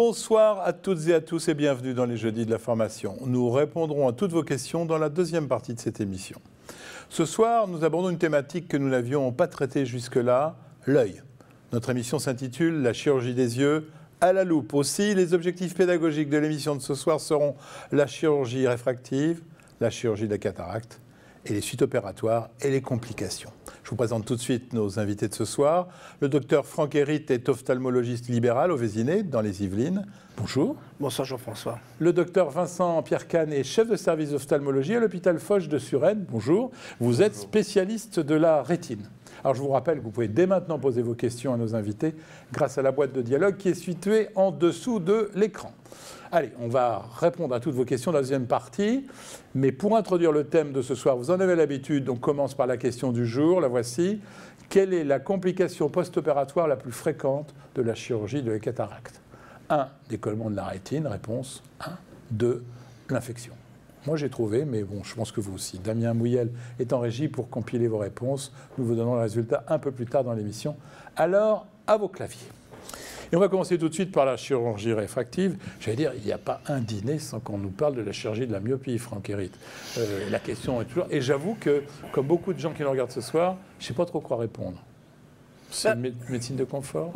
Bonsoir à toutes et à tous et bienvenue dans les Jeudis de la Formation. Nous répondrons à toutes vos questions dans la deuxième partie de cette émission. Ce soir, nous abordons une thématique que nous n'avions pas traitée jusque-là, l'œil. Notre émission s'intitule « La chirurgie des yeux à la loupe ». Aussi, les objectifs pédagogiques de l'émission de ce soir seront la chirurgie réfractive, la chirurgie de la cataracte et les suites opératoires et les complications. Je vous présente tout de suite nos invités de ce soir. Le docteur Franck Hérit est ophtalmologiste libéral au Vésinet, dans les Yvelines. Bonjour. Bonsoir Jean-François. Le docteur Vincent Pierre-Kahn est chef de service d'ophtalmologie à l'hôpital Foch de Suresnes. Bonjour. Vous êtes spécialiste de la rétine. Alors je vous rappelle que vous pouvez dès maintenant poser vos questions à nos invités grâce à la boîte de dialogue qui est située en dessous de l'écran. Allez, on va répondre à toutes vos questions dans la deuxième partie. Mais pour introduire le thème de ce soir, vous en avez l'habitude, on commence par la question du jour, la voici. Quelle est la complication post-opératoire la plus fréquente de la chirurgie de la cataracte? 1. Décollement de la rétine, réponse 1. 2. L'infection. Moi j'ai trouvé, mais bon, je pense que vous aussi. Damien Mouyel est en régie pour compiler vos réponses. Nous vous donnons le résultat un peu plus tard dans l'émission. Alors, à vos claviers. Et on va commencer tout de suite par la chirurgie réfractive. J'allais dire, il n'y a pas un dîner sans qu'on nous parle de la chirurgie de la myopie, Franck Hérit. La question est toujours... Et j'avoue que, comme beaucoup de gens qui nous regardent ce soir, je ne sais pas trop quoi répondre. C'est une médecine de confort?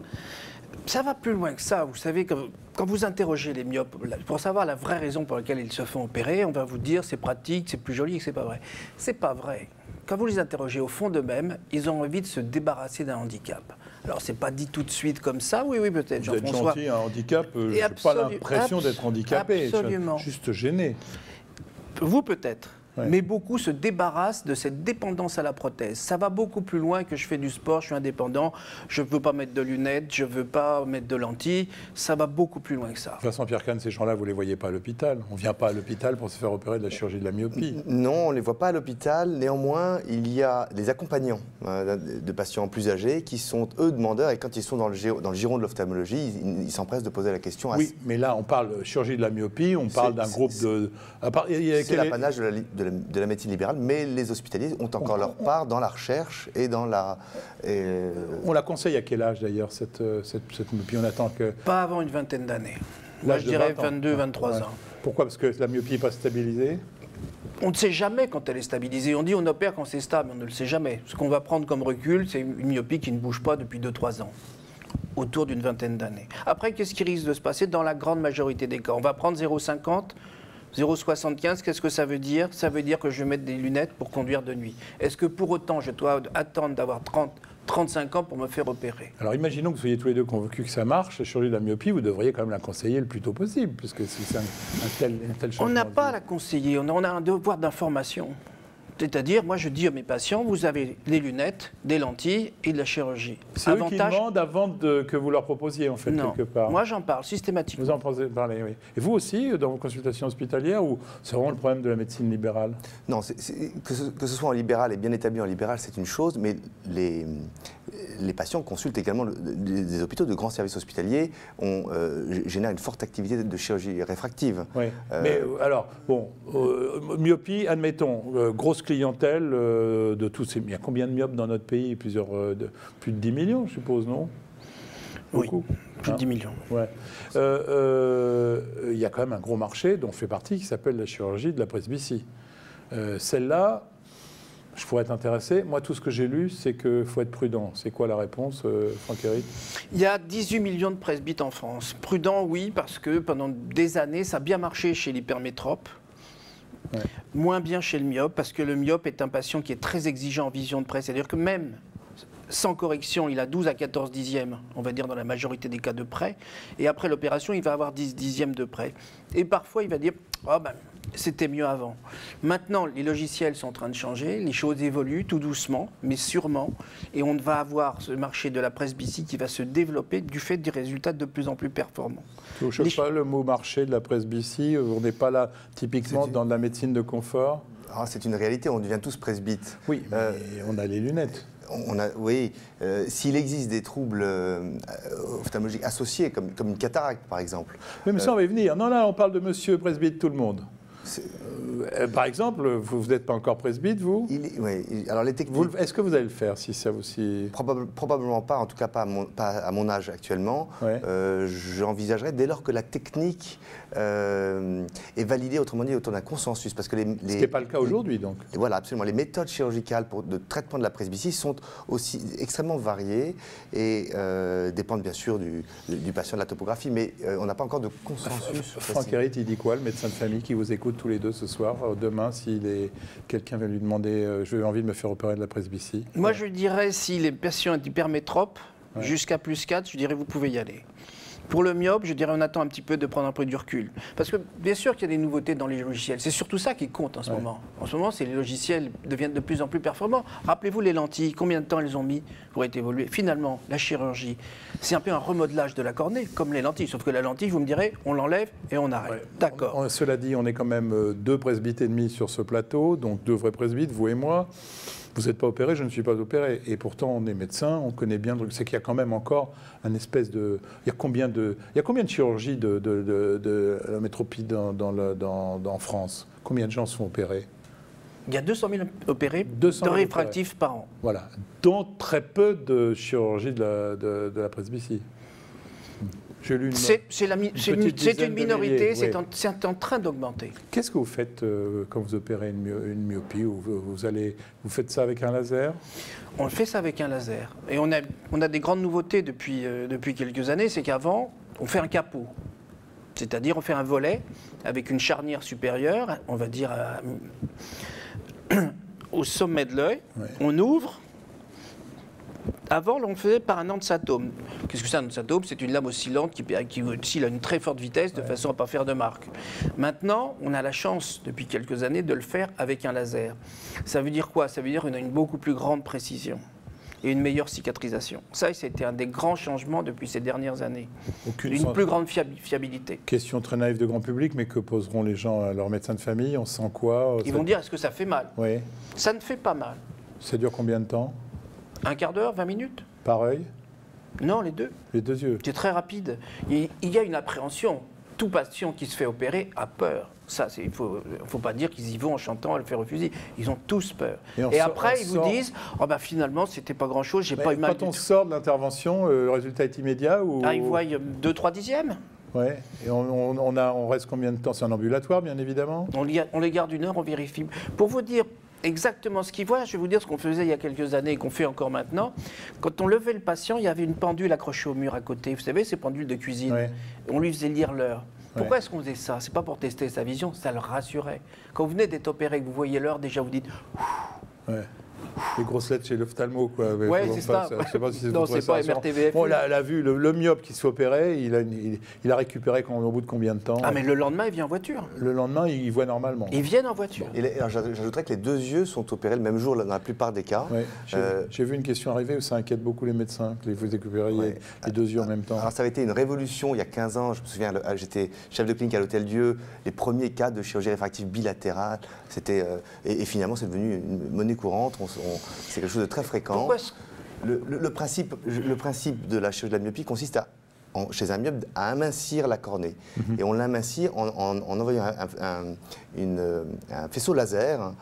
Ça va plus loin que ça. Vous savez, quand vous interrogez les myopes, pour savoir la vraie raison pour laquelle ils se font opérer, on va vous dire c'est pratique, c'est plus joli et que c'est pas vrai. C'est pas vrai. Quand vous les interrogez au fond d'eux-mêmes, ils ont envie de se débarrasser d'un handicap. Alors, c'est pas dit tout de suite comme ça. Oui, oui, peut-être, Jean-François. Vous êtes gentil, un handicap, je n'ai pas l'impression d'être handicapé. Absolument. Je suis juste gêné. Vous, peut-être. Ouais. Mais beaucoup se débarrassent de cette dépendance à la prothèse. Ça va beaucoup plus loin que je fais du sport, je suis indépendant, je ne veux pas mettre de lunettes, je ne veux pas mettre de lentilles. Ça va beaucoup plus loin que ça. Vincent Pierre-Kahn, ces gens-là, vous ne les voyez pas à l'hôpital. On ne vient pas à l'hôpital pour se faire opérer de la chirurgie de la myopie. Non, on ne les voit pas à l'hôpital. Néanmoins, il y a des accompagnants de patients plus âgés qui sont, eux, demandeurs. Et quand ils sont dans le giron de l'ophtalmologie, ils s'empressent de poser la question. Oui, mais là, on parle de chirurgie de la myopie, on parle d'un groupe de... C'est l'apanage de la médecine libérale, mais les hospitaliers ont encore leur part dans la recherche et dans la... On la conseille à quel âge d'ailleurs, cette myopie? On attend que... Pas avant une vingtaine d'années. Moi, je dirais 22, 23 ans. Pourquoi? Parce que la myopie n'est pas stabilisée? On ne sait jamais quand elle est stabilisée. On dit on opère quand c'est stable, on ne le sait jamais. Ce qu'on va prendre comme recul, c'est une myopie qui ne bouge pas depuis 2-3 ans, autour d'une vingtaine d'années. Après, qu'est-ce qui risque de se passer dans la grande majorité des cas? On va prendre 0,50, 0,75, qu'est-ce que ça veut dire? Ça veut dire que je vais mettre des lunettes pour conduire de nuit. Est-ce que pour autant je dois attendre d'avoir 35 ans pour me faire opérer? Alors imaginons que vous soyez tous les deux convaincus que ça marche, la chirurgie de la myopie, vous devriez quand même la conseiller le plus tôt possible, puisque c'est un tel changement. On n'a pas à la conseiller, on a un devoir d'information. C'est-à-dire, moi je dis à mes patients, vous avez des lunettes, des lentilles et de la chirurgie. C'est eux qui demandent avant que vous leur proposiez, en fait, non. Quelque part. Moi j'en parle systématiquement. Vous en parlez, oui. Et vous aussi, dans vos consultations hospitalières, ou c'est vraiment le problème de la médecine libérale? Non, que ce soit en libéral et bien établi en libéral, c'est une chose, mais les patients consultent également des hôpitaux de grands services hospitaliers, génèrent une forte activité de chirurgie réfractive. Oui, mais alors, bon, myopie, admettons, grosse clientèle de tous ces... Il y a combien de myopes dans notre pays? Plus de 10 millions, je suppose, non? Beaucoup. Oui, plus de 10 millions. Ouais. Il y a quand même un gros marché dont fait partie qui s'appelle la chirurgie de la presbytie. Celle-là, je pourrais être intéressé. Moi, tout ce que j'ai lu, c'est qu'il faut être prudent. C'est quoi la réponse, Franck Hérit? Il y a 18 millions de presbytes en France. Prudent, oui, parce que pendant des années, ça a bien marché chez l'hypermétrope. Ouais. Moins bien chez le myope, parce que le myope est un patient qui est très exigeant en vision de près. C'est-à-dire que même sans correction, il a 12 à 14 dixièmes, on va dire dans la majorité des cas de près. Et après l'opération, il va avoir 10 dixièmes de près. Et parfois, il va dire oh ben, c'était mieux avant. Maintenant, les logiciels sont en train de changer, les choses évoluent tout doucement, mais sûrement. Et on va avoir ce marché de la presbytie qui va se développer du fait des résultats de plus en plus performants. Je ne cherche pas le mot marché de la presbytie. On n'est pas là typiquement dans de la médecine de confort. Ah, c'est une réalité, on devient tous presbytes. Oui, mais on a les lunettes. Oui, s'il existe des troubles ophtalmologiques associés, comme une cataracte par exemple. Mais ça, on va y venir. Non, là, on parle de monsieur presbyte tout le monde. par exemple, vous n'êtes pas encore presbyte, vous? Oui, alors les techniques... Est-ce que vous allez le faire si ça vous... Probablement pas, en tout cas pas à mon âge actuellement. Ouais. J'envisagerais dès lors que la technique est validée, autrement dit, autour d'un consensus. Parce que ce qui n'est pas le cas aujourd'hui, donc. Voilà, absolument. Les méthodes chirurgicales de traitement de la presbytie sont aussi extrêmement variées et dépendent bien sûr du patient, de la topographie, mais on n'a pas encore de consensus. Franck Hérite, il dit quoi, le médecin de famille qui vous écoute tous les deux ce soir? Demain, si quelqu'un vient lui demander j'ai envie de me faire opérer de la presbytie. Moi, je dirais, si les patients sont hypermétropes, jusqu'à +4, je dirais vous pouvez y aller. Pour le myope, je dirais on attend un petit peu de prendre un peu du recul. Parce que bien sûr qu'il y a des nouveautés dans les logiciels. C'est surtout ça qui compte en ce moment. En ce moment, c'est les logiciels deviennent de plus en plus performants. Rappelez-vous les lentilles, combien de temps elles ont mis pour être évoluées. Finalement, la chirurgie, c'est un peu un remodelage de la cornée, comme les lentilles. Sauf que la lentille, vous me direz, on l'enlève et on arrête. Ouais. D'accord. Cela dit, on est quand même 2 presbytes et demi sur ce plateau, donc 2 vrais presbytes, vous et moi. Vous n'êtes pas opéré, je ne suis pas opéré. Et pourtant, on est médecin, on connaît bien le truc. C'est qu'il y a quand même encore un espèce de... Il y a combien de chirurgies de la métropie en France? Combien de gens sont opérés? Il y a 200 000 opérés de réfractifs par an. Voilà. Dont très peu de chirurgie de la presbytie. C'est une minorité, c'est en train d'augmenter. Qu'est-ce que vous faites quand vous opérez une myopie? Vous faites ça avec un laser? On fait ça avec un laser. Et on a des grandes nouveautés depuis quelques années, c'est qu'avant, on fait un capot. C'est-à-dire on fait un volet avec une charnière supérieure, on va dire au sommet de l'œil, on ouvre. Avant, on le faisait par un ansatome. Qu'est-ce que c'est un ansatome? C'est une lame oscillante qui oscille à une très forte vitesse de façon à ne pas faire de marque. Maintenant, on a la chance, depuis quelques années, de le faire avec un laser. Ça veut dire quoi? Ça veut dire qu'on a une beaucoup plus grande précision et une meilleure cicatrisation. Ça, c'était un des grands changements depuis ces dernières années. Une plus grande fiabilité. Question très naïve de grand public, mais que poseront les gens à leur médecin de famille? On sent quoi? Ils vont dire, est-ce que ça fait mal? Oui. Ça ne fait pas mal. Ça dure combien de temps? Un quart d'heure, 20 minutes. Par œil? Non, les deux. Les 2 yeux. C'est très rapide. Il y a une appréhension. Tout patient qui se fait opérer a peur. Ça, il ne faut pas dire qu'ils y vont en chantant à le faire au fusil. Ils ont tous peur. Et après, ils vous disent oh ben, finalement, c'était pas grand-chose, j'ai pas eu mal. Quand on sort de l'intervention, le résultat est immédiat ou... Ils voient 2-3 dixièmes. Oui. Et on reste combien de temps? C'est un ambulatoire, bien évidemment? On les garde 1 heure, on vérifie. Pour vous dire exactement ce qu'ils voient, je vais vous dire ce qu'on faisait il y a quelques années et qu'on fait encore maintenant. Quand on levait le patient, il y avait une pendule accrochée au mur à côté. Vous savez, ces pendules de cuisine. Ouais. On lui faisait lire l'heure. Pourquoi est-ce qu'on faisait ça? C'est pas pour tester sa vision, ça le rassurait. Quand vous venez d'être opéré et que vous voyez l'heure, déjà vous dites... Ouais. Les grosses lettres chez l'ophtalmo, quoi. Oui, c'est ça. Je sais pas si non, c'est pas MRTVF. Bon, la vue, le myope qui se fait opérer, il a récupéré au bout de combien de temps? Ah, mais le lendemain, il vient en voiture. Le lendemain, il voit normalement. Ils viennent en voiture. Alors, j'ajouterais que les 2 yeux sont opérés le même jour dans la plupart des cas. Ouais, j'ai vu une question arriver où ça inquiète beaucoup les médecins, que vous récupériez les 2 yeux en même temps. Alors, ça avait été une révolution il y a 15 ans. Je me souviens, j'étais chef de clinique à l'Hôtel-Dieu. Les premiers cas de chirurgie réfractive bilatérale, et finalement, c'est devenu une monnaie courante. C'est quelque chose de très fréquent. Le principe de la chirurgie de la myopie consiste chez un myope à amincir la cornée. Et on l'amincit en envoyant un faisceau laser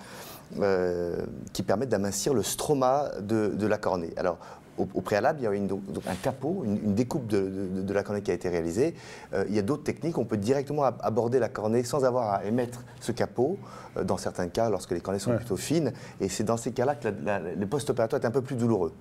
qui permet d'amincir le stroma de la cornée. Alors, au préalable, il y a un capot, une découpe de la cornée qui a été réalisée. Il y a d'autres techniques. On peut directement aborder la cornée sans avoir à émettre ce capot, dans certains cas, lorsque les cornées sont plutôt fines. Et c'est dans ces cas-là que le post-opératoire est un peu plus douloureux.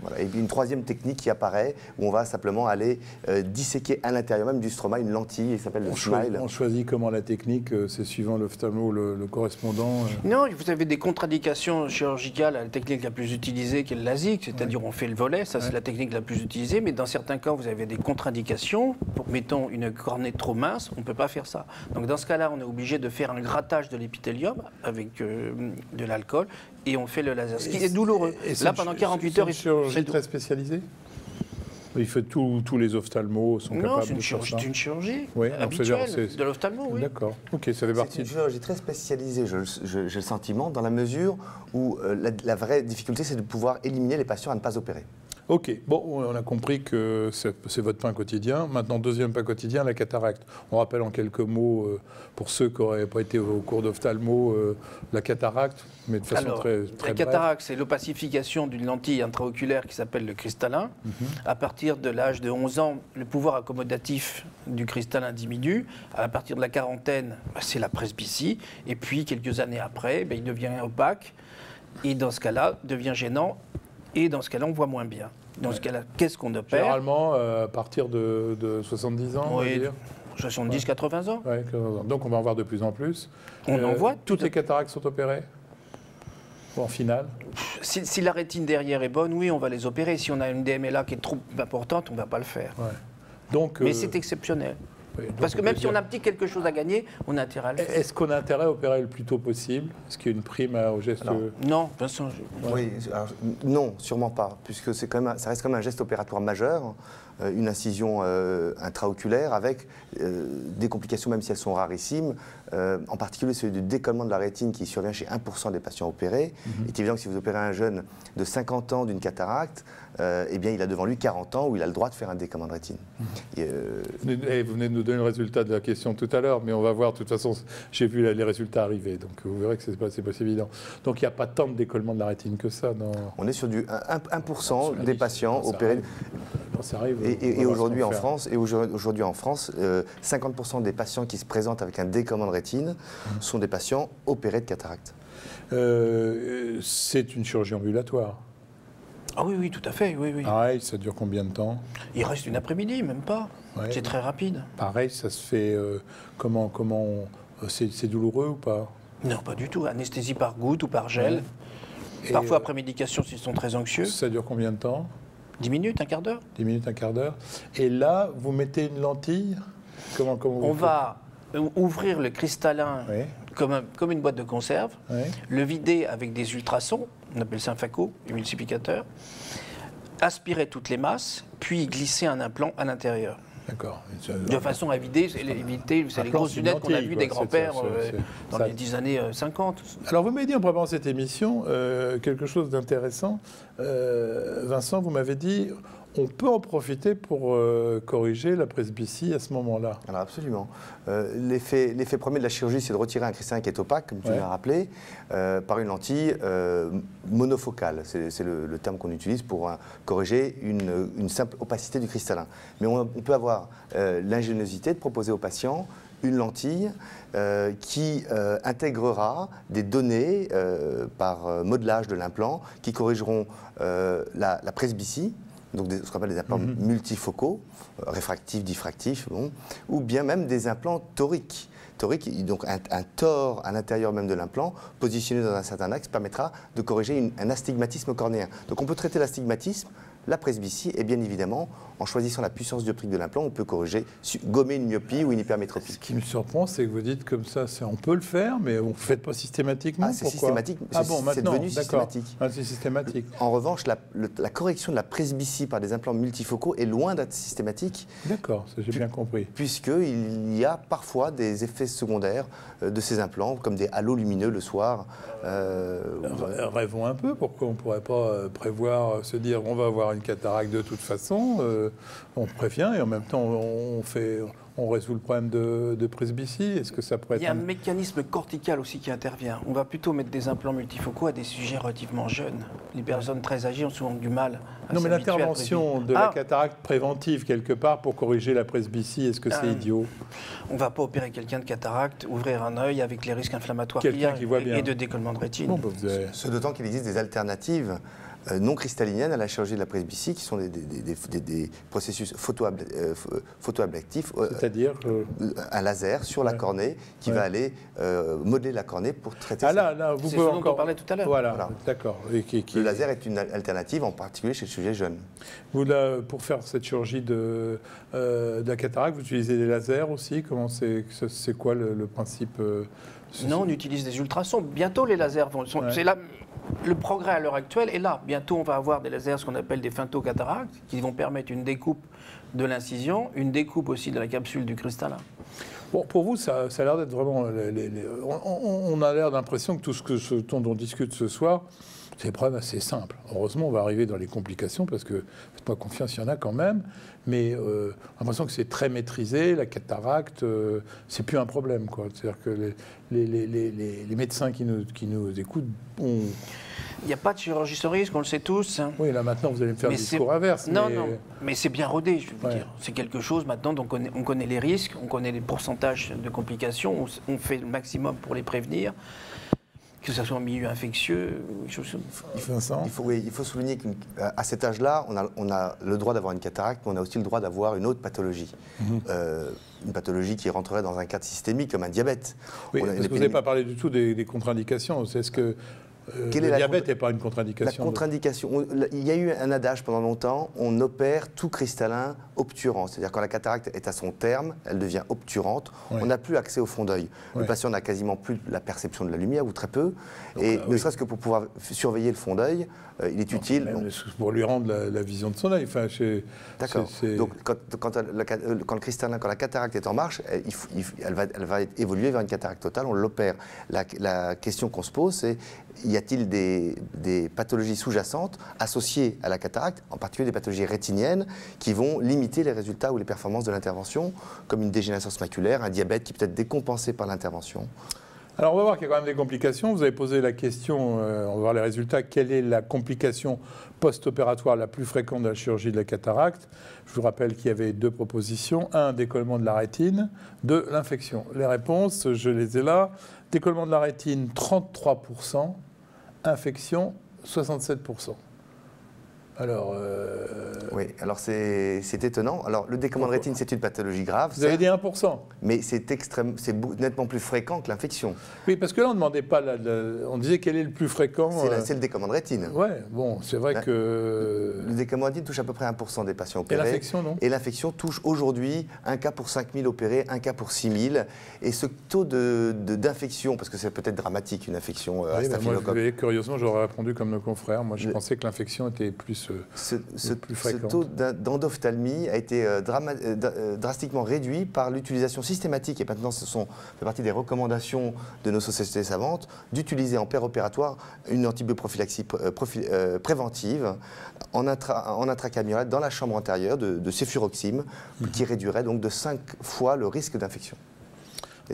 Voilà. Et puis une 3e technique qui apparaît, où on va simplement aller disséquer à l'intérieur même du stroma une lentille qui s'appelle le smile. On choisit comment la technique? C'est suivant l'ophtalmo, le correspondant? Non, vous avez des contre-indications chirurgicales à la technique la plus utilisée qui est le LASIK, c'est-à-dire on fait le volet, ça c'est la technique la plus utilisée, mais dans certains cas vous avez des contre-indications. Mettons une cornée trop mince, on ne peut pas faire ça. Donc dans ce cas-là, on est obligé de faire un grattage de l'épithélium avec de l'alcool et on fait le laser, ce qui est douloureux. Là, pendant 48 heures, c'est une chirurgie très spécialisée? Il fait tous les ophtalmos sont capables de faire ça. C'est une chirurgie habituelle de l'ophtalmo, oui. D'accord. Ok, ça fait partie. C'est une chirurgie très spécialisée, j'ai le sentiment, dans la mesure où la vraie difficulté, c'est de pouvoir éliminer les patients à ne pas opérer. Ok, bon, on a compris que c'est votre pain quotidien. Maintenant, deuxième pain quotidien, la cataracte. On rappelle en quelques mots, pour ceux qui n'auraient pas été au cours d'ophtalmo, la cataracte, mais de façon très La brève. cataracte, c'est l'opacification d'une lentille intraoculaire qui s'appelle le cristallin. À partir de l'âge de 11 ans, le pouvoir accommodatif du cristallin diminue. À partir de la quarantaine, c'est la presbytie. Et puis, quelques années après, il devient opaque. Et dans ce cas-là, devient gênant. Et dans ce cas-là, on voit moins bien. Dans ce cas-là, qu'est-ce qu'on opère? Généralement, à partir de 70 ans, on va dire. 70-80 ans. Ouais, donc on va en voir de plus en plus. On en voit. Toutes les cataractes sont opérées en finale? Si la rétine derrière est bonne, oui, on va les opérer. Si on a une DMLA qui est trop importante, on ne va pas le faire. Ouais. Donc, mais c'est exceptionnel. Oui, parce que même si on a quelque chose à gagner, on a intérêt à le faire. Est-ce qu'on a intérêt à opérer le plus tôt possible? Est-ce qu'il y a une prime au geste? Non, Vincent. Oui, alors, non, sûrement pas, puisque ça reste quand même un geste opératoire majeur, une incision intraoculaire avec des complications, même si elles sont rarissimes, en particulier celui du décollement de la rétine qui survient chez 1% des patients opérés. Il est évident que si vous opérez un jeune de 50 ans d'une cataracte, eh bien, il a devant lui 40 ans où il a le droit de faire un décollement de rétine. Vous venez de nous donner le résultat de la question tout à l'heure, mais on va voir, de toute façon, j'ai vu les résultats arriver, donc vous verrez que c'est pas si évident. Donc il n'y a pas tant de décollement de la rétine que ça. On est sur du 1% des patients opérés. Ça arrive. Et aujourd'hui en France, 50% des patients qui se présentent avec un décollement de rétine sont des patients opérés de cataracte. C'est une chirurgie ambulatoire. Ah oui, oui, tout à fait, oui, oui. Pareil, ça dure combien de temps? Il reste une après-midi, même pas. Ouais. C'est très rapide. Pareil, ça se fait c'est douloureux ou pas? Non, pas du tout. Anesthésie par goutte ou par gel. Ouais. Parfois après médication s'ils sont très anxieux. Ça dure combien de temps? 10 minutes, un quart d'heure. 10 minutes, un quart d'heure. Et là, vous mettez une lentille? On va ouvrir le cristallin comme une boîte de conserve, le vider avec des ultrasons, on appelle ça un phaco, multiplicateur, aspirer toutes les masses, puis glisser un implant à l'intérieur. D'accord. De façon à éviter les grosses lunettes qu'on a vues des grands-pères dans les 10 années 50. Alors vous m'avez dit en préparant cette émission quelque chose d'intéressant. Vincent, vous m'avez dit on peut en profiter pour corriger la presbytie à ce moment-là. Alors absolument. L'effet premier de la chirurgie, c'est de retirer un cristallin qui est opaque, comme tu l'as rappelé, par une lentille monofocale. C'est le terme qu'on utilise pour corriger une simple opacité du cristallin. Mais on peut avoir l'ingéniosité de proposer au patient une lentille qui intégrera des données par modelage de l'implant qui corrigeront la presbytie, donc ce qu'on appelle des implants multifocaux, réfractifs, diffractifs, ou bien même des implants toriques. Donc un tor à l'intérieur même de l'implant, positionné dans un certain axe, permettra de corriger un astigmatisme cornéen. Donc on peut traiter l'astigmatisme, la presbytie, et bien évidemment, en choisissant la puissance dioptrique de l'implant, on peut corriger, gommer une myopie ou une hypermétropie. Ce qui me surprend, c'est que vous dites comme ça, on peut le faire, mais on ne le fait pas systématiquement. C'est systématique, c'est devenu systématique. C'est systématique. En revanche, la correction de la presbytie par des implants multifocaux est loin d'être systématique. D'accord, j'ai bien compris. Puisqu'il y a parfois des effets secondaires de ces implants, comme des halos lumineux le soir. Rêvons un peu, pourquoi on ne pourrait pas prévoir, se dire on va avoir une cataracte de toute façon, on prévient et en même temps on résout le problème de presbytie. Est-ce que ça pourrait être... Il y a un mécanisme cortical aussi qui intervient. On va plutôt mettre des implants multifocaux à des sujets relativement jeunes. Les personnes très âgées ont souvent du mal à Non, mais l'intervention de la cataracte préventive, quelque part, pour corriger la presbytie, est-ce que c'est idiot? On ne va pas opérer quelqu'un de cataracte, ouvrir un œil avec les risques inflammatoires qu'il y a et de décollement de rétine. Bon, Ce d'autant qu'il existe des alternatives non cristalliniennes à la chirurgie de la presbytie, qui sont des processus photoablatifs. C'est-à-dire un laser sur la cornée qui va aller modeler la cornée pour traiter ça. Là, vous pouvez encore... on parlait tout à l'heure. Voilà. D'accord. Le laser est une alternative, en particulier chez le sujet jeune. Vous, là, pour faire cette chirurgie de la cataracte, vous utilisez des lasers aussi? Comment c'est quoi le principe? Non, on utilise des ultrasons. Bientôt, les lasers vont... C'est là... Le progrès à l'heure actuelle est là. Bientôt, on va avoir des lasers, ce qu'on appelle des femtocataractes, qui vont permettre une découpe de l'incision, une découpe aussi de la capsule du cristallin. Bon, pour vous, ça a l'air d'être vraiment... On a l'air d'impression que tout ce dont on discute ce soir, C'est des problèmes assez simples. Heureusement, on va arriver dans les complications parce que, faites-moi confiance, il y en a quand même. Mais on a l'impression que c'est très maîtrisé. La cataracte, c'est plus un problème, quoi. C'est-à-dire que les médecins qui nous écoutent ont... Il n'y a pas de chirurgie sans risque, on le sait tous. Oui, là maintenant, vous allez me faire le discours inverse. Non, non, mais c'est bien rodé, je veux Ouais. dire. C'est quelque chose, maintenant, donc on connaît les risques, on connaît les pourcentages de complications, on fait le maximum pour les prévenir, que ce soit en milieu infectieux. Vincent ? Il faut souligner qu'à cet âge-là, on a le droit d'avoir une cataracte, mais on a aussi le droit d'avoir une autre pathologie. Une pathologie qui rentrerait dans un cadre systémique comme un diabète. Oui, parce que vous n'avez pas parlé du tout des contre-indications. Est-ce que le diabète n'est pas une contre-indication? La contre-indication, il y a eu un adage pendant longtemps, on opère tout cristallin obturant. C'est-à-dire quand la cataracte est à son terme, elle devient obturante, Oui. on n'a plus accès au fond d'œil. Oui. Le patient n'a quasiment plus la perception de la lumière, ou très peu. Donc, et ne oui. serait-ce que pour pouvoir surveiller le fond d'œil, il est utile. Même pour lui rendre la vision de son œil. Enfin, D'accord. Donc quand le cristallin, quand la cataracte est en marche, elle va évoluer vers une cataracte totale, on l'opère. La question qu'on se pose, c'est y a-t-il des pathologies sous-jacentes associées à la cataracte, en particulier des pathologies rétiniennes, qui vont limiter les résultats ou les performances de l'intervention, comme une dégénérescence maculaire, un diabète qui peut être décompensé par l'intervention? Alors, on va voir qu'il y a quand même des complications. Vous avez posé la question, on va voir les résultats. Quelle est la complication post-opératoire la plus fréquente de la chirurgie de la cataracte? Je vous rappelle qu'il y avait 2 propositions. 1, décollement de la rétine. 2, l'infection. Les réponses, je les ai là. Décollement de la rétine, 33%. Infection, 67%. Alors... Oui, alors c'est étonnant. Alors le décollement de rétine, c'est une pathologie grave. Vous avez dit 1%. Mais c'est nettement plus fréquent que l'infection. Oui, parce que là, on ne demandait pas... on disait quel est le plus fréquent. C'est le décollement de rétine. Oui, bon, c'est vrai que... Le décollement de rétine touche à peu près 1% des patients Et opérés. l'infection, non? Et l'infection touche aujourd'hui un cas pour 5000 opérés, un cas pour 6000. Et ce taux d'infection, parce que c'est peut-être dramatique, une infection à Oui, staphylocoque. curieusement, j'aurais répondu comme nos confrères. Moi, je pensais que l'infection était plus... Ce fréquente. taux d'endophtalmie a été drastiquement réduit par l'utilisation systématique, et maintenant ça fait partie des recommandations de nos sociétés savantes, d'utiliser en péropératoire une antibioprophylaxie préventive en intracaméral dans la chambre antérieure de céfuroxime, qui réduirait donc de 5 fois le risque d'infection.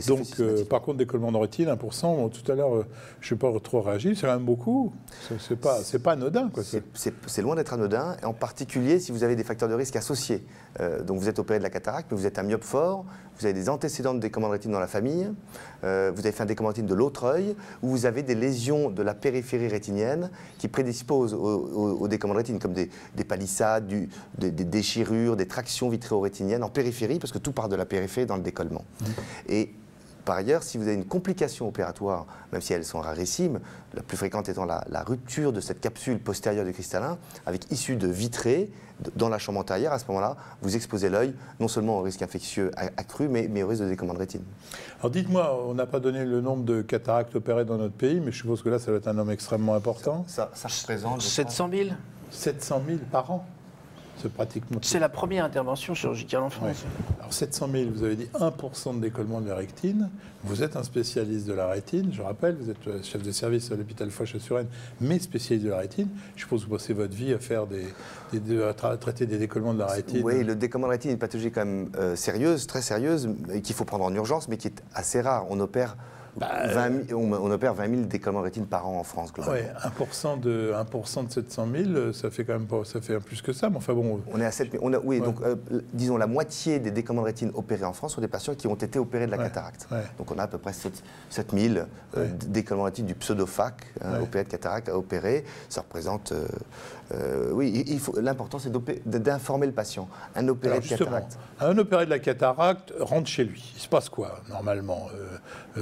Donc, par contre, décollement de rétine, 1%, bon, tout à l'heure, je ne sais pas trop réagi, c'est quand même beaucoup. C'est pas anodin, quoi. C'est loin d'être anodin, et en particulier si vous avez des facteurs de risque associés. Donc vous êtes opéré de la cataracte, mais vous êtes un myope fort, vous avez des antécédents de décollement de rétine dans la famille, vous avez fait un décollement de rétine de l'autre œil, ou vous avez des lésions de la périphérie rétinienne qui prédisposent au décollement de rétine, comme des palissades, des déchirures, des tractions vitréo-rétiniennes en périphérie, parce que tout part de la périphérie dans le décollement. Et par ailleurs, si vous avez une complication opératoire, même si elles sont rarissimes, la plus fréquente étant la rupture de cette capsule postérieure du cristallin, avec issue de vitrée dans la chambre antérieure, à ce moment-là, vous exposez l'œil non seulement au risque infectieux accru, mais au risque de décollement de rétine. Alors dites-moi, on n'a pas donné le nombre de cataractes opérés dans notre pays, mais je suppose que là, ça doit être un nombre extrêmement important. Ça représente 700 000. 700 000 par an. C'est pratiquement... C'est la première intervention chirurgicale en France. Ouais. Alors 700 000, vous avez dit 1% de décollement de la rétine. Vous êtes un spécialiste de la rétine, je rappelle, vous êtes chef de service à l'hôpital Foch à Suresnes, mais spécialiste de la rétine. Je suppose que vous passez votre vie à faire à traiter des décollements de la rétine. Oui, le décollement de la rétine est une pathologie quand même sérieuse, très sérieuse, qu'il faut prendre en urgence, mais qui est assez rare. On opère... on opère 20 000 décollements de rétine par an en France, globalement. Oui, 1% de 700 000, ça fait quand même pas, ça fait plus que ça, mais enfin bon... On est à 7 000. Oui, ouais. Donc disons la moitié des décollements de rétine opérés en France sont des patients qui ont été opérés de la cataracte. Ouais. Donc on a à peu près 7 000 décollements de rétine du pseudo-phac, opérés de cataracte à opérer. Ça représente... oui, l'important c'est d'informer le patient. Un opéré de cataracte. Un opéré de la cataracte rentre chez lui. Il se passe quoi, normalement?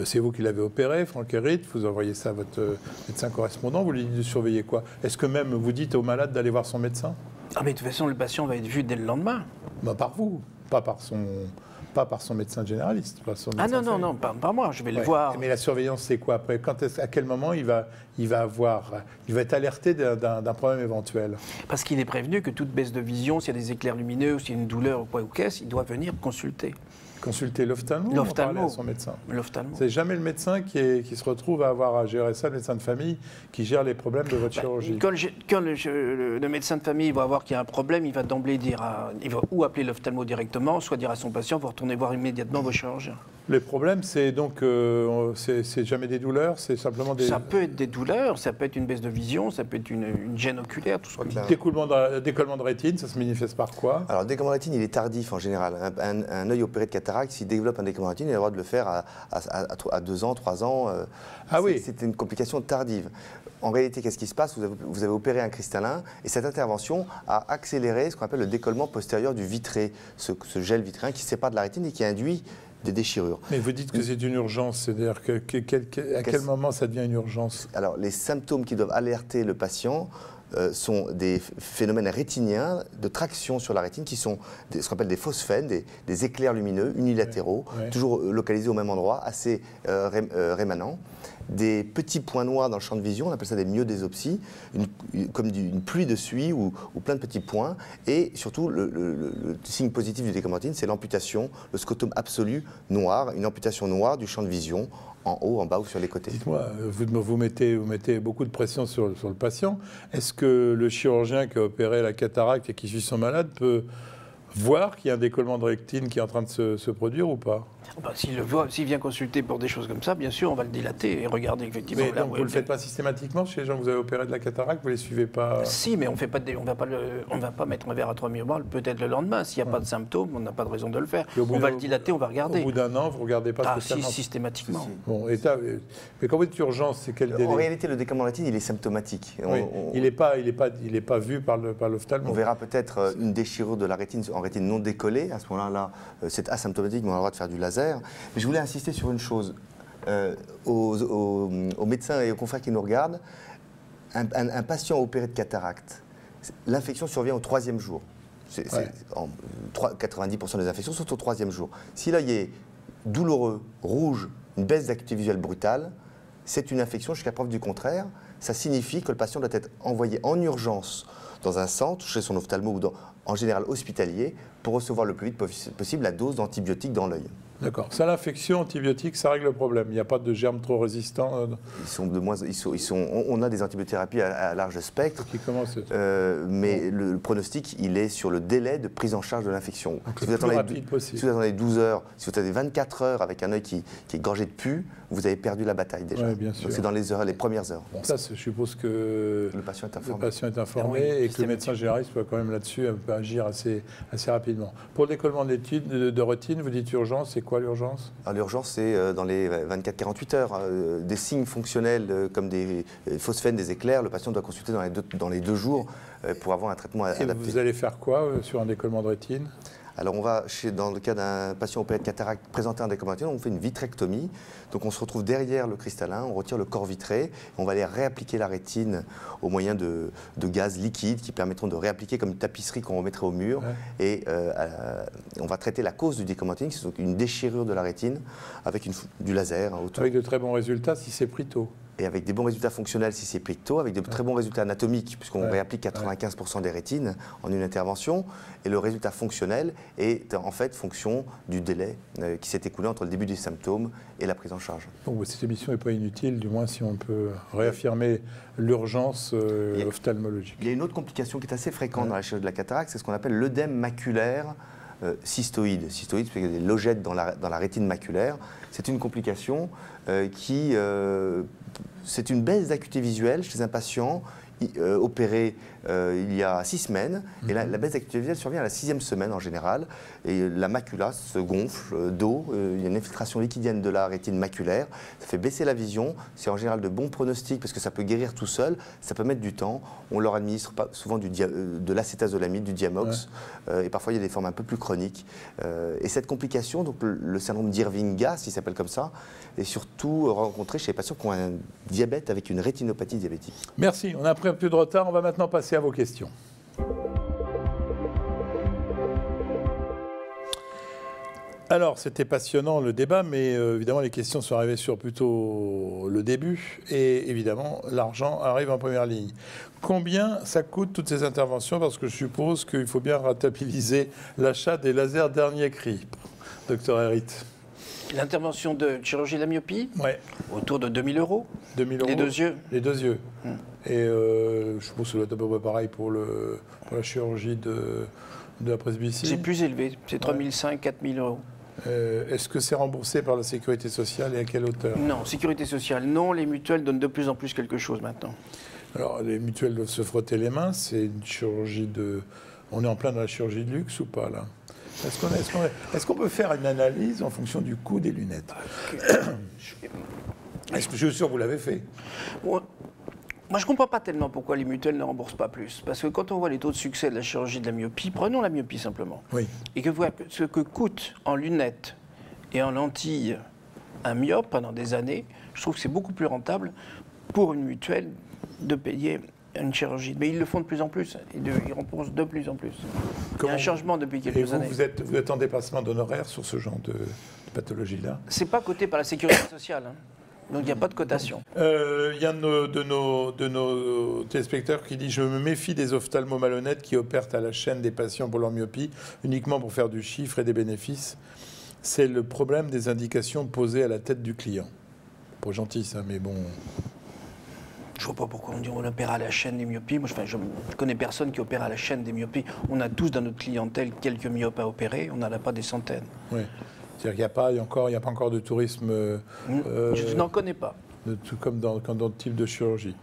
C'est vous qui l'avez opéré, Franck Hérite, vous envoyez ça à votre médecin correspondant, vous lui dites de surveiller quoi? Est-ce que même vous dites au malade d'aller voir son médecin? Ah mais de toute façon, le patient va être vu dès le lendemain. Ben, par vous, pas par son médecin généraliste. Par son médecin non, pas moi, je vais le voir. Mais la surveillance, c'est quoi après? À quel moment il va être alerté d'un problème éventuel? Parce qu'il est prévenu que toute baisse de vision, s'il y a des éclairs lumineux, ou s'il y a une douleur ou quoi ou qu'est-ce, il doit venir consulter. Consulter l'ophtalmo ou en parler à son médecin? L'ophtalmo. C'est jamais le médecin qui se retrouve à avoir à gérer ça, le médecin de famille, qui gère les problèmes de votre chirurgie. Quand le médecin de famille va voir qu'il y a un problème, il va d'emblée dire, il va ou appeler l'ophtalmo directement, soit dire à son patient, vous retournez voir immédiatement vos chirurgiens. Les problèmes, c'est donc, c'est jamais des douleurs, c'est simplement des... Ça peut être des douleurs, ça peut être une baisse de vision, ça peut être une gêne oculaire, tout ce qu'on dit. Décollement de rétine, ça se manifeste par quoi? Alors, le décollement de rétine, il est tardif en général. Un œil opéré de cataracte, s'il développe un décollement de rétine, il a le droit de le faire à 2 ans, 3 ans. Ah oui. C'est une complication tardive. En réalité, qu'est-ce qui se passe? Vous avez opéré un cristallin et cette intervention a accéléré ce qu'on appelle le décollement postérieur du vitré, ce gel vitréen qui sépare de la rétine et qui induit des déchirures. Mais vous dites que c'est une urgence, c'est-à-dire à quel moment ça devient une urgence? Alors, les symptômes qui doivent alerter le patient sont des phénomènes rétiniens de traction sur la rétine qui sont ce qu'on appelle des phosphènes, des éclairs lumineux unilatéraux, toujours localisés au même endroit, assez rémanents. Des petits points noirs dans le champ de vision, on appelle ça des myodésopsies, comme une pluie de suie ou plein de petits points. Et surtout, le signe positif du décollement de rétine, c'est l'amputation, le scotome absolu noir, une amputation noire du champ de vision, en haut, en bas ou sur les côtés. Dites-moi, vous mettez beaucoup de pression sur le patient. Est-ce que le chirurgien qui a opéré la cataracte et qui suit son malade peut voir qu'il y a un décollement de rétine qui est en train de se produire ou pas? S'il le voit, s'il vient consulter pour des choses comme ça, bien sûr, on va le dilater et regarder effectivement. Mais donc vous ne le faites pas systématiquement chez les gens que vous avez opéré de la cataracte, vous ne les suivez pas? Si, mais on va pas mettre un verre à 3 millimoles peut-être le lendemain. S'il n'y a pas de symptômes, on n'a pas de raison de le faire. On va le dilater, on va regarder. Au bout d'un an, vous ne regardez pas spécialement? Si, systématiquement. Bon, mais quand vous dites urgence, c'est quel délai? En réalité, le décollement de rétine, il est symptomatique. Oui. Il n'est pas vu par l'ophtalmo. On verra peut-être une déchirure de la rétine en rétine non décollée. À ce moment-là, c'est asymptomatique, mais on a le droit de faire du laser. Mais je voulais insister sur une chose. Aux médecins et aux confrères qui nous regardent, un patient opéré de cataracte, l'infection survient au 3e jour. 90% des infections sont au 3e jour. Si l'œil est douloureux, rouge, une baisse d'acuité visuelle brutale, c'est une infection jusqu'à preuve du contraire. Ça signifie que le patient doit être envoyé en urgence dans un centre, chez son ophtalmo ou en général hospitalier, pour recevoir le plus vite possible la dose d'antibiotiques dans l'œil. D'accord. Ça, l'infection antibiotique, ça règle le problème. Il n'y a pas de germes trop résistants. On a des antibiothérapies à large spectre. Qui commencent. Mais le pronostic, il est sur le délai de prise en charge de l'infection. Si vous attendez 12 heures, si vous attendez 24 heures avec un œil qui est gorgé de pus, vous avez perdu la bataille déjà. Ouais, bien sûr. C'est dans les premières heures. Bon, ça, je suppose que le patient est informé, et que le médecin généraliste peut quand même là-dessus agir assez rapidement. Pour le décollement de rétine, vous dites urgence, c'est quoi l'urgence? L'urgence, c'est dans les 24-48 heures. Des signes fonctionnels comme des phosphènes, des éclairs, le patient doit consulter dans les 2 jours pour avoir un traitement adapté. Et vous allez faire quoi sur un décollement de rétine? Alors, dans le cas d'un patient opéré de cataracte présenté un décollement de rétine, on fait une vitrectomie. Donc, on se retrouve derrière le cristallin, on retire le corps vitré, on va aller réappliquer la rétine au moyen de gaz liquides qui permettront de réappliquer comme une tapisserie qu'on remettrait au mur. Ouais. Et on va traiter la cause du décollement de rétine, c'est donc une déchirure de la rétine avec du laser autour. Avec de très bons résultats si c'est pris tôt. Et avec des bons résultats fonctionnels si c'est pris tôt, avec de très bons résultats anatomiques, puisqu'on réapplique 95% des rétines en une intervention. Et le résultat fonctionnel est en fait fonction du délai qui s'est écoulé entre le début des symptômes et la prise en charge. Bon, cette émission n'est pas inutile, du moins si on peut réaffirmer l'urgence ophtalmologique. Il y a une autre complication qui est assez fréquente dans la chirurgie de la cataracte, c'est ce qu'on appelle l'œdème maculaire cystoïde. Cystoïde, c'est qu'il y a des logettes dans la rétine maculaire. C'est une complication c'est une baisse d'acuité visuelle chez un patient opéré il y a 6 semaines. Et la baisse d'acuité visuelle survient à la 6e semaine en général. Et la macula se gonfle d'eau. Il y a une infiltration liquidienne de la rétine maculaire. Ça fait baisser la vision. C'est en général de bons pronostics parce que ça peut guérir tout seul. Ça peut mettre du temps. On leur administre souvent de l'acétazolamide, du Diamox. Et parfois, il y a des formes un peu plus chroniques. Et cette complication, donc le syndrome d'Irving-Gass, il s'appelle comme ça, est surtout rencontré chez les patients qui ont un diabète avec une rétinopathie diabétique. Merci. On a pris un peu de retard. On va maintenant passer à vos questions. Alors, c'était passionnant le débat, mais évidemment, les questions sont arrivées sur plutôt le début. Et évidemment, l'argent arrive en première ligne. Combien ça coûte toutes ces interventions? Parce que je suppose qu'il faut bien rentabiliser l'achat des lasers dernier cri. Docteur Herrit. L'intervention de chirurgie de la myopie, Ouais. autour de 2000 €. 2000 €. Les 2 yeux. Les 2 yeux. Et je suppose que ça doit être à peu près pareil pour la chirurgie de la presbytie. C'est plus élevé, c'est 3500, 4000 €. Est-ce que c'est remboursé par la sécurité sociale et à quelle hauteur? Non, sécurité sociale, non. Les mutuelles donnent de plus en plus quelque chose maintenant. Alors, les mutuelles doivent se frotter les mains. C'est une chirurgie de... On est en plein dans la chirurgie de luxe ou pas, là? Est-ce qu'on peut faire une analyse en fonction du coût des lunettes? Est-ce que je suis sûr que vous l'avez fait? Moi, je ne comprends pas tellement pourquoi les mutuelles ne remboursent pas plus. Parce que quand on voit les taux de succès de la chirurgie de la myopie, prenons la myopie simplement, Oui. et que voir ce que coûte en lunettes et en lentilles un myope pendant des années, je trouve que c'est beaucoup plus rentable pour une mutuelle de payer une chirurgie. Mais ils le font de plus en plus. Ils remboursent de plus en plus. Il y a un changement depuis quelques années. Vous êtes en dépassement d'honoraires sur ce genre de pathologie-là? C'est pas coté par la sécurité sociale. Donc il n'y a pas de cotation. Il y a un de nos téléspectateurs qui dit « Je me méfie des ophtalmos malhonnêtes qui opèrent à la chaîne des patients pour leur myopie, uniquement pour faire du chiffre et des bénéfices. C'est le problème des indications posées à la tête du client. » Pas gentil ça, mais bon... Je ne vois pas pourquoi on dit on opère à la chaîne des myopies. Moi, je ne connais personne qui opère à la chaîne des myopies. On a tous dans notre clientèle quelques myopes à opérer, on n'en a pas des centaines. Oui. C'est-à-dire qu'il n'y a pas encore de tourisme... je n'en connais pas. Tout comme dans le type de chirurgie.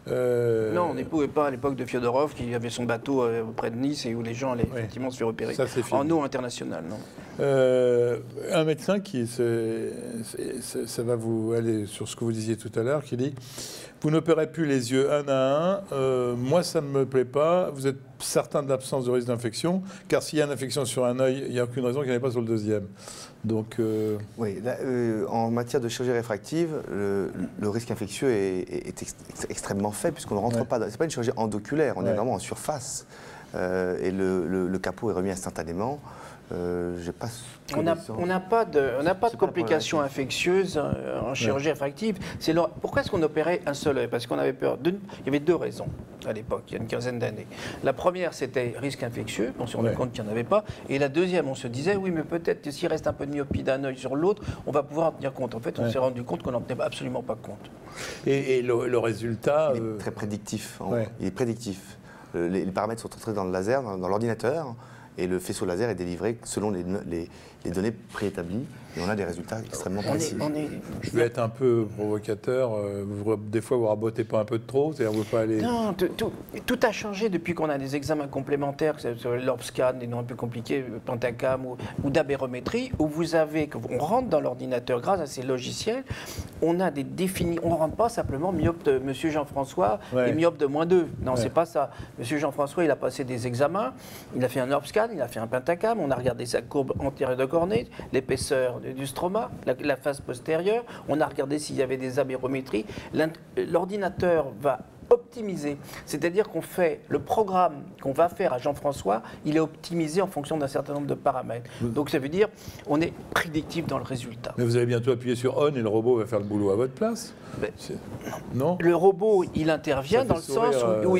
Non, on n'épouvait pas à l'époque de Fyodorov, qui avait son bateau près de Nice et où les gens allaient effectivement se faire opérer. Ça, c'est fini. En eau internationale, non. Un médecin qui, ça va vous aller sur ce que vous disiez tout à l'heure, qui dit « Vous n'opérez plus les yeux un à un, moi ça ne me plaît pas, vous êtes certain de l'absence de risque d'infection, car s'il y a une infection sur un œil, il n'y a aucune raison qu'il n'y en ait pas sur le deuxième. » Donc, oui, là, en matière de chirurgie réfractive, le risque infectieux est extrêmement faible puisqu'on ne rentre pas dans... Ce n'est pas une chirurgie endoculaire, on est vraiment en surface et le capot est remis instantanément. On n'a pas de complications infectieuses en chirurgie réfractive. Pourquoi est-ce qu'on opérait un seul œil? Parce qu'on avait peur. Il y avait 2 raisons à l'époque, il y a une quinzaine d'années. La première, c'était risque infectieux, on s'est rendu compte qu'il n'y en avait pas. Et la deuxième, on se disait, oui, mais peut-être que s'il reste un peu de myopie d'un œil sur l'autre, on va pouvoir en tenir compte. En fait, on s'est rendu compte qu'on n'en tenait absolument pas compte. Et le résultat... Il est très prédictif. Il est prédictif. Les paramètres sont entrés dans le laser, dans l'ordinateur. Et le faisceau laser est délivré selon les données préétablies. Et on a des résultats extrêmement précis. Je vais être un peu provocateur. Des fois, vous rabotez pas un peu de trop? C'est-à-dire, vous pas aller... Non, tout a changé depuis qu'on a des examens complémentaires, l'OrbScan, des noms un peu compliqués, Pentacam ou d'abérométrie, où on rentre dans l'ordinateur grâce à ces logiciels, on a des définitions. On ne rentre pas simplement myope de M. Jean-François et myope de -2. Non, c'est pas ça. M. Jean-François, il a passé des examens, il a fait un OrbScan, il a fait un Pentacam, on a regardé sa courbe antérieure de cornée, l'épaisseur du stroma, la face postérieure, on a regardé s'il y avait des abérométries. L'ordinateur va optimiser, c'est-à-dire qu'on fait le programme qu'on va faire à Jean-François, il est optimisé en fonction d'un certain nombre de paramètres. Donc ça veut dire on est prédictif dans le résultat. Mais vous allez bientôt appuyer sur on et le robot va faire le boulot à votre place? Non. Le robot, il intervient dans le sens où,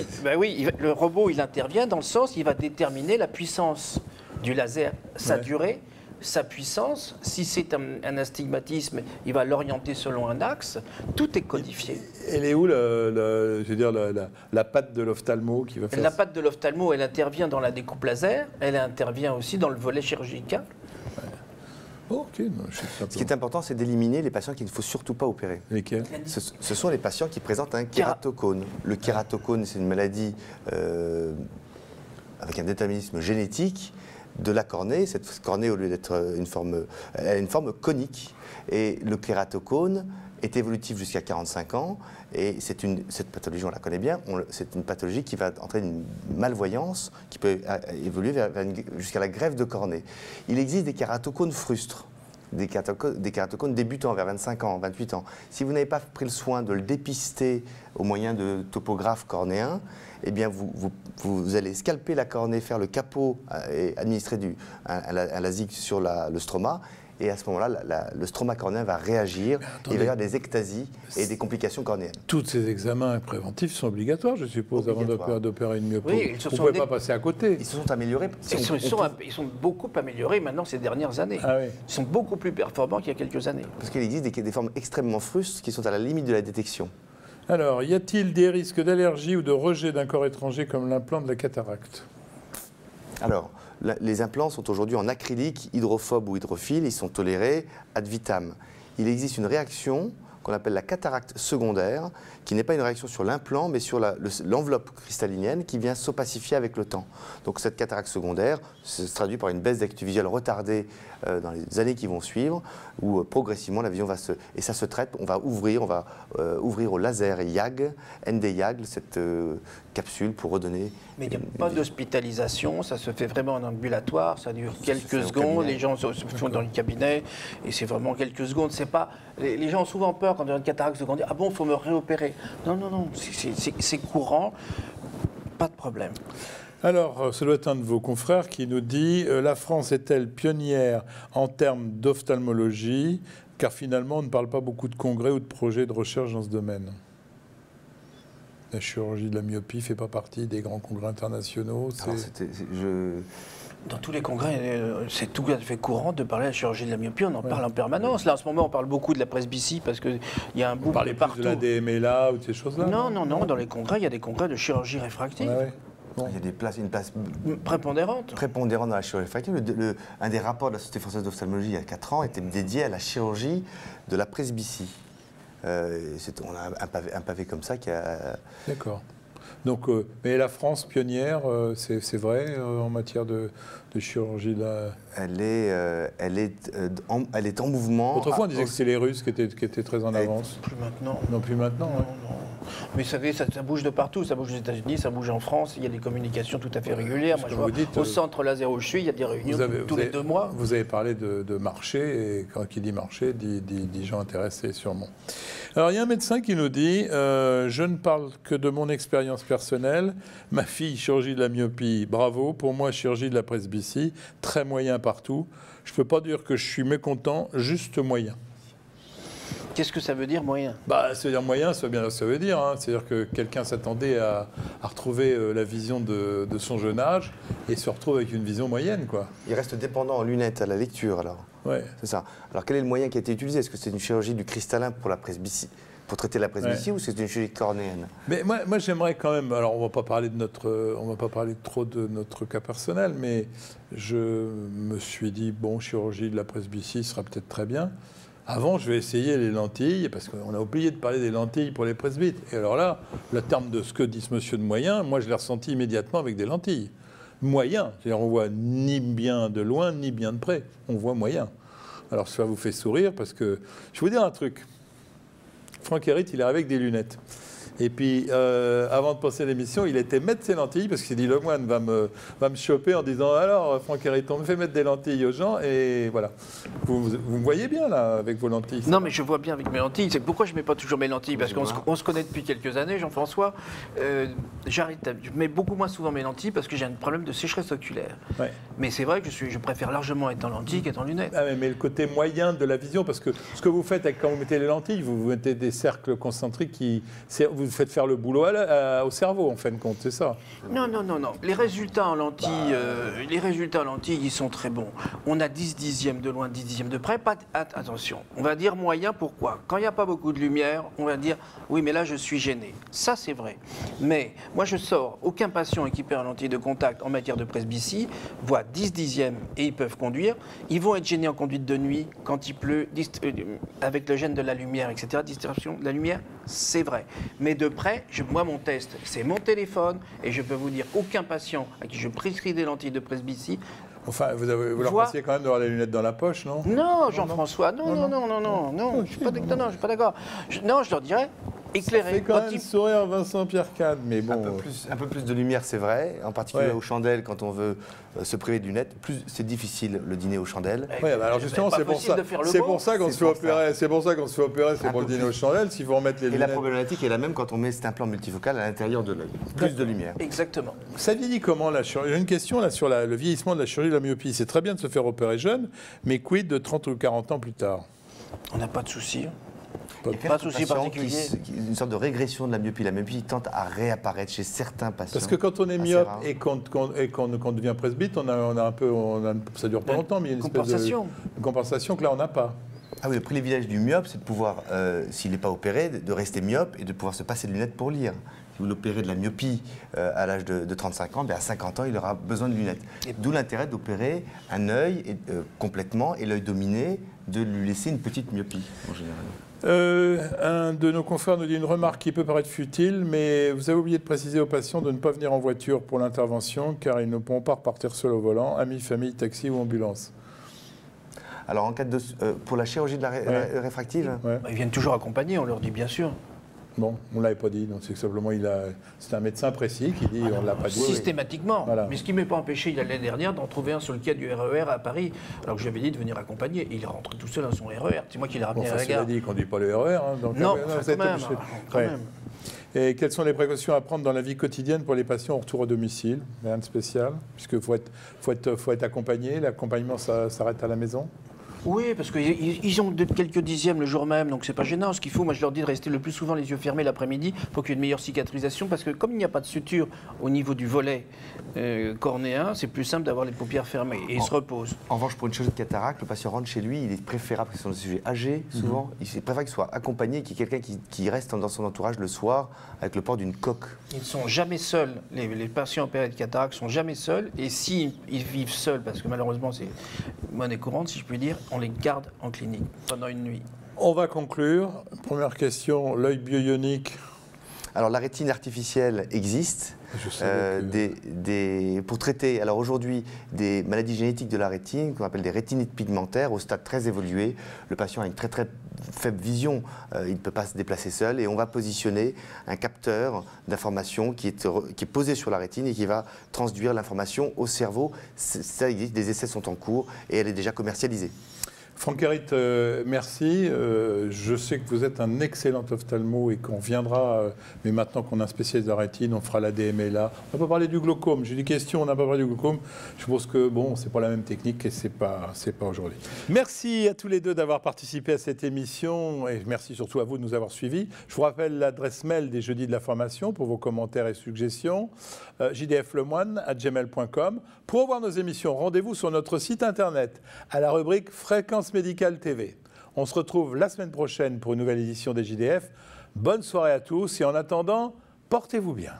le robot, il intervient dans le sens, il va déterminer la puissance du laser, sa durée, sa puissance. Si c'est un astigmatisme, il va l'orienter selon un axe. Tout est codifié. Elle est où, la patte de l'ophtalmo qui va faire La patte de l'ophtalmo, elle intervient dans la découpe laser, elle intervient aussi dans le volet chirurgical. Ce qui est important, c'est d'éliminer les patients qu'il ne faut surtout pas opérer. Lesquels? Ce sont les patients qui présentent un kératocone. Le kératocone, c'est une maladie avec un déterminisme génétique de la cornée. Cette cornée, au lieu d'être elle a une forme conique. Et le kératocone est évolutif jusqu'à 45 ans. Et cette pathologie, on la connaît bien, c'est une pathologie qui va entraîner une malvoyance qui peut évoluer jusqu'à la greffe de cornée. Il existe des kératocones frustres, des kératocones débutants vers 25 ans, 28 ans. Si vous n'avez pas pris le soin de le dépister au moyen de topographes cornéens, eh bien vous allez scalper la cornée, faire le capot et administrer un lasik sur le stroma, et à ce moment-là, le stroma cornéen va réagir, et il va y avoir des ectasies et des complications cornéennes. Tous ces examens préventifs sont obligatoires, je suppose, avant d'opérer une myopie. Oui, vous ne pouvez pas passer à côté. Ils se sont améliorés. Ils sont beaucoup améliorés maintenant ces dernières années. Ah oui. Ils sont beaucoup plus performants qu'il y a quelques années. Parce qu'il existe des formes extrêmement frustes qui sont à la limite de la détection. Alors, y a-t-il des risques d'allergie ou de rejet d'un corps étranger comme l'implant de la cataracte? Alors, les implants sont aujourd'hui en acrylique, hydrophobe ou hydrophile, ils sont tolérés ad vitam. Il existe une réaction qu'on appelle la cataracte secondaire, qui n'est pas une réaction sur l'implant, mais sur l'enveloppe cristallinienne qui vient s'opacifier avec le temps. Donc cette cataracte secondaire se traduit par une baisse d'acuité visuelle retardée dans les années qui vont suivre, où progressivement la vision va se... Et ça se traite, on va ouvrir au laser YAG, ND-YAG, cette capsule pour redonner... Mais il n'y a pas d'hospitalisation, ça se fait vraiment en ambulatoire, ça dure quelques secondes, les gens se font dans le cabinet, et c'est vraiment quelques secondes. C'est pas... Les gens ont souvent peur quand il y a une cataracte secondaire, ah bon, il faut me réopérer. Non, non, non, c'est courant, pas de problème. Alors, ce doit être un de vos confrères qui nous dit la France est-elle pionnière en termes d'ophtalmologie, car finalement, on ne parle pas beaucoup de congrès ou de projets de recherche dans ce domaine. La chirurgie de la myopie ne fait pas partie des grands congrès internationaux. Dans tous les congrès, c'est tout à fait courant de parler de la chirurgie de la myopie. On en parle en permanence. Là, en ce moment, on parle beaucoup de la presbytie parce qu'il y a un boom de partout. Vous parlez plus de la DMLA ou de ces choses-là? Non, non, non. Dans les congrès, il y a des congrès de chirurgie réfractive. Ouais. Bon. Il y a une place prépondérante. Prépondérante dans la chirurgie réfractive. Un des rapports de la Société française d'ophtalmologie il y a 4 ans était dédié à la chirurgie de la presbytie. On a un pavé comme ça qui a... D'accord. Donc, mais la France pionnière, c'est vrai en matière de chirurgie là. Elle est en mouvement. Autrefois, on disait que c'était les Russes qui étaient très en avance. Plus maintenant. Non, plus maintenant. Non, non. Mais vous savez, ça bouge de partout. Ça bouge aux États-Unis, ça bouge en France. Il y a des communications tout à fait régulières. Moi, je vois, au centre laser où je suis, il y a des réunions tous les 2 mois. Vous avez parlé de marché, et quand il dit marché, dit gens intéressés sûrement. Alors, il y a un médecin qui nous dit je ne parle que de mon expérience personnelle. Ma fille, chirurgie de la myopie, bravo. Pour moi, chirurgie de la presbytie, très moyen partout. Je ne peux pas dire que je suis mécontent, juste moyen. Qu'est-ce que ça veut dire, moyen? Ça veut dire moyen, ça veut dire. Hein. C'est-à-dire que quelqu'un s'attendait à retrouver la vision de son jeune âge et se retrouve avec une vision moyenne, quoi. Il reste dépendant en lunettes à la lecture, alors. Ouais. C'est ça. Alors, quel est le moyen qui a été utilisé? Est-ce que c'est une chirurgie du cristallin pour la presbytie, pour traiter la presbytie, ou c'est une chirurgie cornéenne? Mais moi j'aimerais quand même. Alors, on va pas parler trop de notre cas personnel, mais je me suis dit bon, chirurgie de la presbytie sera peut-être très bien. Avant, je vais essayer les lentilles, parce qu'on a oublié de parler des lentilles pour les presbytes. Et alors là, le terme de ce que dit ce monsieur de moyen, moi je l'ai ressenti immédiatement avec des lentilles. Moyen, c'est-à-dire on voit ni bien de loin, ni bien de près. On voit moyen. Alors ça vous fait sourire, parce que, je vais vous dire un truc. Franck Hérite, il est avec des lunettes. Et puis, avant de passer l'émission, il était mettre ses lentilles, parce qu'il s'est dit, le moine va me choper en disant, alors, Franck Hérite, on me fait mettre des lentilles aux gens, et voilà. Vous me voyez bien, là, avec vos lentilles? Non, mais je vois bien avec mes lentilles. C'est pourquoi je ne mets pas toujours mes lentilles, parce qu'on se connaît depuis quelques années, Jean-François. Je mets beaucoup moins souvent mes lentilles, parce que j'ai un problème de sécheresse oculaire. Ouais. Mais c'est vrai que je préfère largement être en lentilles qu'être en lunettes. Ah, mais le côté moyen de la vision, parce que ce que vous faites quand vous mettez les lentilles, vous mettez des cercles concentriques vous faites faire le boulot au cerveau, en fin de compte, c'est ça? Non, non, non, non. Les résultats en lentilles, ils sont très bons. On a 10 dixièmes de loin, 10 dixièmes de près. Attention, on va dire moyen, pourquoi? Quand il n'y a pas beaucoup de lumière, on va dire, oui, mais là, je suis gêné. Ça, c'est vrai. Mais moi, je sors, aucun patient équipé en lentilles de contact en matière de presbytie voit 10 dixièmes et ils peuvent conduire. Ils vont être gênés en conduite de nuit, quand il pleut, avec le gêne de la lumière, etc., distraction de la lumière, c'est vrai. Mais de près, moi, mon test, c'est mon téléphone, et je peux vous dire qu'aucun patient à qui je prescris des lentilles de presbytie. Enfin, vous leur conseillez quand même d'avoir les lunettes dans la poche, non? Non, Jean-François, non, je ne suis pas d'accord. Non, je leur dirais, éclairé. Ça fait quand même sourire Vincent Pierre Kahn, mais bon. Un peu plus de lumière, c'est vrai, en particulier Ouais. aux chandelles, quand on veut se priver de lunettes. Plus c'est difficile le dîner aux chandelles. Ouais, bah alors justement, c'est pour ça. C'est pour ça qu'on se fait opérer. C'est pour ça qu'on se fait opérer. C'est pour le dîner aux chandelles. S'il faut remettre les Et lunettes. la problématique est la même quand on met cet implant multifocal à l'intérieur de l'œil. Plus de lumière. Exactement. Ça vieillit comment la chirurgie? J'ai une question là sur le vieillissement de la chirurgie de la myopie. C'est très bien de se faire opérer jeune, mais quid de 30 ou 40 ans plus tard? On n'a pas de souci. Pas de souci particulier. Une sorte de régression de la myopie. La myopie tente à réapparaître chez certains patients. Parce que quand on est myope rare. et qu'on devient presbyte, ça dure pas longtemps, mais il y a une compensation. espèce de compensation que là on n'a pas. Ah oui, le privilège du myope, c'est de pouvoir, s'il n'est pas opéré, de rester myope et de pouvoir se passer de lunettes pour lire. Si vous l'opérez de la myopie à l'âge de 35 ans, à 50 ans, il aura besoin de lunettes. D'où l'intérêt d'opérer un œil complètement et l'œil dominé, de lui laisser une petite myopie en général. Un de nos confrères nous dit une remarque qui peut paraître futile, mais vous avez oublié de préciser aux patients de ne pas venir en voiture pour l'intervention, car ils ne pourront pas repartir seuls au volant, amis, famille, taxi ou ambulance. Alors, en cas de, pour la chirurgie de la réfractive, Ouais. Ils viennent toujours accompagnés, on leur dit bien sûr. Bon, on ne l'avait pas dit, donc c'est que simplement c'est un médecin précis qui dit on ne l'a pas dit. Systématiquement. Voilà. Mais ce qui ne m'est pas empêché l'année dernière d'en trouver un sur le quai du RER à Paris, alors que j'avais dit de venir accompagner. Il est rentré tout seul dans son RER. C'est moi qui l'ai ramené à la Cela gare. dit, qu'on ne dit pas le RER. Hein, donc, Non, vous enfin, êtes quand même. obligé. Quand Ouais. même. Et quelles sont les précautions à prendre dans la vie quotidienne pour les patients au retour au domicile? Rien de spécial, puisqu'il faut être accompagné. L'accompagnement, ça s'arrête à la maison. Oui, parce qu'ils ont quelques dixièmes le jour même, donc c'est pas gênant. Ce qu'il faut, moi je leur dis de rester le plus souvent les yeux fermés l'après-midi pour qu'il y ait une meilleure cicatrisation, parce que comme il n'y a pas de suture au niveau du volet cornéen, c'est plus simple d'avoir les paupières fermées et ils se reposent. en revanche, pour une chirurgie de cataracte, le patient rentre chez lui, il est préférable, parce que ce sont des sujets âgés, souvent, il est préférable qu'il soit accompagné, qu'il y ait quelqu'un qui reste dans son entourage le soir avec le port d'une coque. Ils ne sont jamais seuls. Les patients opérés de cataracte sont jamais seuls. Et s'ils vivent seuls, parce que malheureusement c'est monnaie courante, si je puis dire, on les garde en clinique pendant une nuit. On va conclure. Première question, l'œil bio-ionique. Alors la rétine artificielle existe. Pour traiter, alors aujourd'hui, des maladies génétiques de la rétine, qu'on appelle des rétinites pigmentaires, au stade très évolué. Le patient a une très très faible vision, il ne peut pas se déplacer seul, et on va positionner un capteur d'information qui est posé sur la rétine et qui va transduire l'information au cerveau. Ça existe, des essais sont en cours et elle est déjà commercialisée. Franck Herit, merci. Je sais que vous êtes un excellent ophtalmo et qu'on viendra, mais maintenant qu'on a un spécialiste de la rétine, on fera la DMLA. On n'a pas parlé du glaucome. J'ai des questions, on n'a pas parlé du glaucome. Je pense que bon, c'est pas la même technique et c'est pas aujourd'hui. Merci à tous les deux d'avoir participé à cette émission et merci surtout à vous de nous avoir suivis. Je vous rappelle l'adresse mail des Jeudis de la Formation pour vos commentaires et suggestions. jdflemoine@gmail.com. Pour voir nos émissions, rendez-vous sur notre site internet à la rubrique Fréquence Médicale TV. On se retrouve la semaine prochaine pour une nouvelle édition des JDF. Bonne soirée à tous et en attendant, portez-vous bien.